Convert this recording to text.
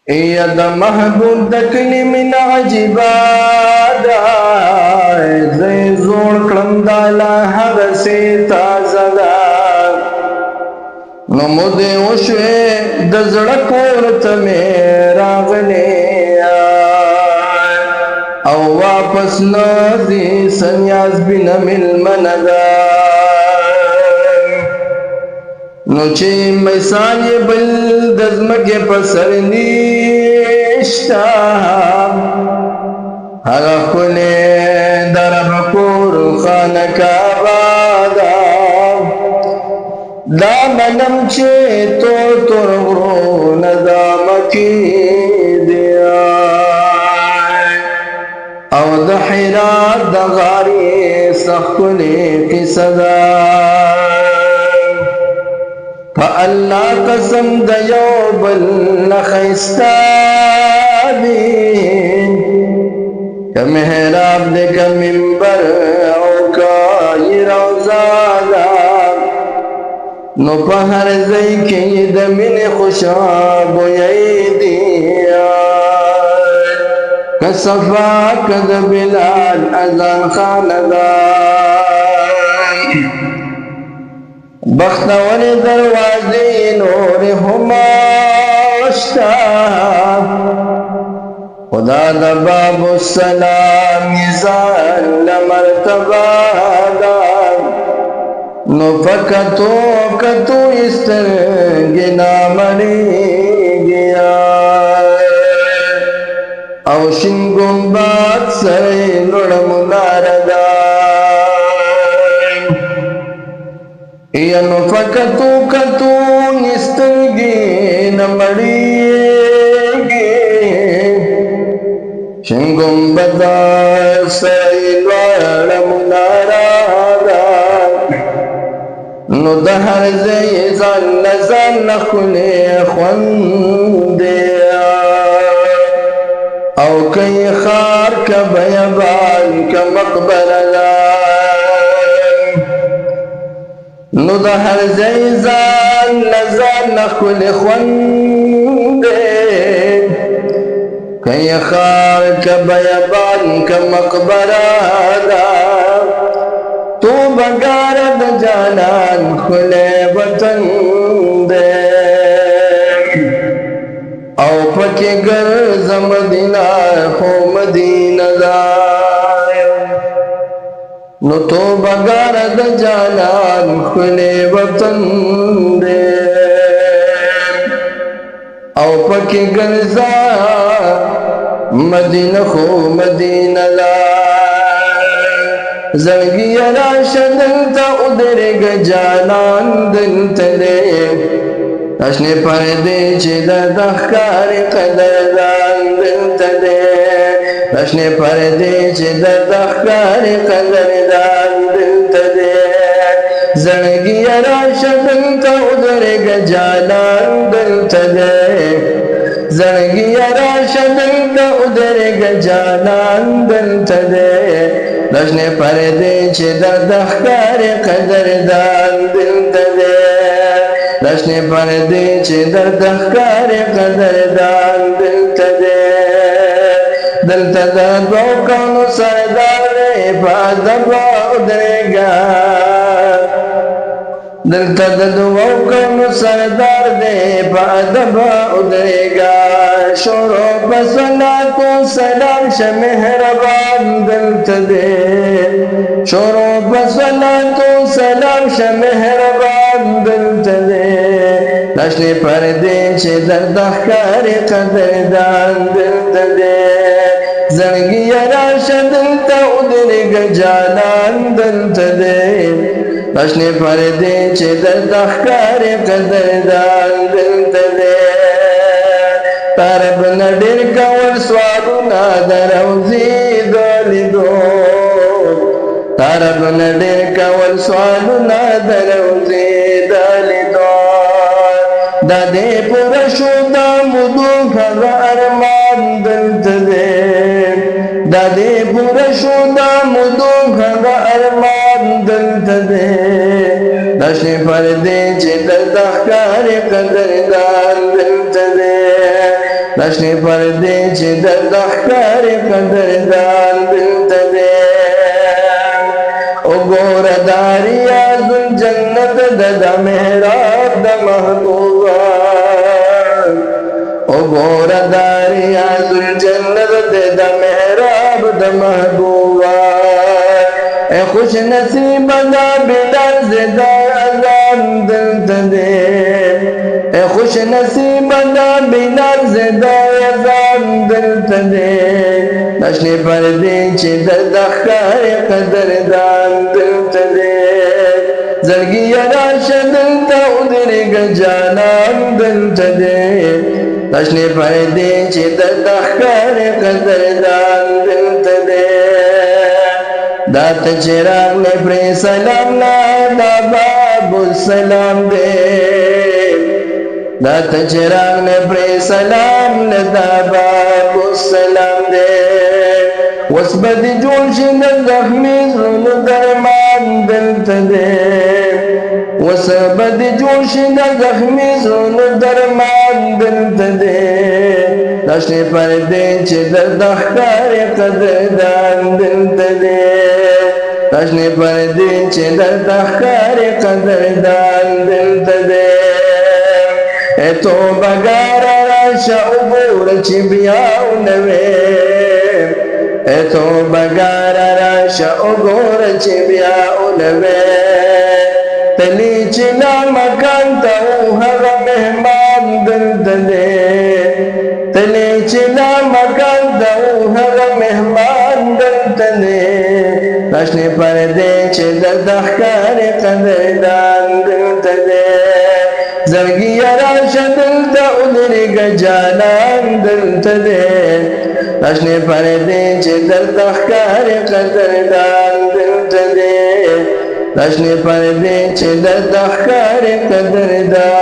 یا د محبوب د کلی من عجیبادا زی زوړ کړم د الله هغسې تازه ده نو مو دې وشوې د زړه کور ته مې راغلې او واپس نه ځي سنیاز بینه مېلمنه ده نو چې مثال یې بل د ځمکې په سر نشته هغه ښکلې د رب کور خانه کعبه ده دا منم چې تور تور غرونه دا مکې دي او د حرات د غارې څه ښکلې قصه ده فالله قسم د یو بل نه ښایسته دي که محراب دی که منبر او که یې روضه ده نو په هر ځای کې یې د مینې خوشبویۍ دي که صفا که د بلال اذان خانه ده بختور دروازې نورې هم شته خدا د باب السلام میزان له مرتبه ده نو په کتو کتو یې سترګې نامړېږي او شین ګمبد سره یې لوړه مناره ده یا نو فکتو کتو یې سترګې نمړېږي شین ګمبد سره یې لوړه مناره ده نو د هر ځای ځان نه ځان نه ښکلې خوند دی او که یې ښار که بیابان که مقبره ده نو د هر ځای ځان نه ځان نه ښکلې خوند دی که یې ښار که بیابان که مقبره ده تو بگار د جانان ښکلی وطن دی او پکې ګرځه مدینه خو مدینه ده نو تو بگار د جانان ښکلی وطن دی او پکې ګرځه مدینه خو مدینه ده زړګي راشه دلته ودرېږه جانان دلته دی اشنې پردې چې درته ښکاري قدردان دلته دی اشنې پردې چې درته ښکاري قدردان دلته دی زړګي راشه دلته ودرېږه جانان دلته دی زړګي راشه دلته ودرېږه جانان دلته دی لشنې پردې چې درته ښکاري قدردان دلته دی لشنې پردې چې درته ښکاري قدردان دلته دی دلته د دوو کونو سردار دی په ادب ودرېږه دلته د دوو کونو سردار دی په ادب ودرېږه شروع په صلاتو سلام شه مهربان دلته دی شروع په صلاتو سلام شه مهربان دلته دی لشنې پردې چې درته ښکاري قدردان دلته دی زړګي راشه دلته ودرېږه جانان دلته دی لشنې پردې چې درته ښکاري قدردان دلته دی طرب نه ډېر کول سوالونه د روضې د لیدو طرب نه ډېر کول سوالونه د روضې د لیدو دا دې پوره شو دا مودو هغه ارمان دلته دی دا دې پوره شو دا مودو هغه ارمان دلته دی لشنې پردې چې درته ښکاري قدردان دلته دی نشنی پردے چی در دحکار قدردان دلتا دے او گور داریا ذل جنت دا محراب دا محبوبا او گور داریا ذل جنت دا محراب دا محبوبا اے خوش نصیب دا بلال زدہ اذان دلتا دے اے خوش نصیب دا بلال زدہ اذان دلتا دے نشنی پردے چی در دخکار قدردان دلتا دے زرگی راش دلتا ادرگ جانان دلتا دے نشنی پردے چی در دخکار قدردان دلتا دے دات چراغ نے پری سلام نا دا باب السلام دے دات چراغ نے پری سلام نا دا باب السلام دے وسبد جوش دا زخمی زن درمان دلتا دے وسبد جوش دا زخمی زن درمان دلتا دے نشنی پردے چی در دخکار قدردان دلتا دے نشنی پردے چی در دخکار قدردان دلتا دے اے تو بگارا راشا عبور چی بیاو نوے اے تو بگارا راشا عبور چی بیاو نوے تلی چلا مکان تاو ہوا مہمان دلتا دے تلی چلا مکان تاو ہوا مہمان دلتا دے نشنی پردے چی در دخکار قدردان دلتا دے زرگی راش دلتا ادرگ جانان دلتا دے نشنی پردے چی در دخکار قدردان دلتا دے نشنی پردے چی در دخکار قدردان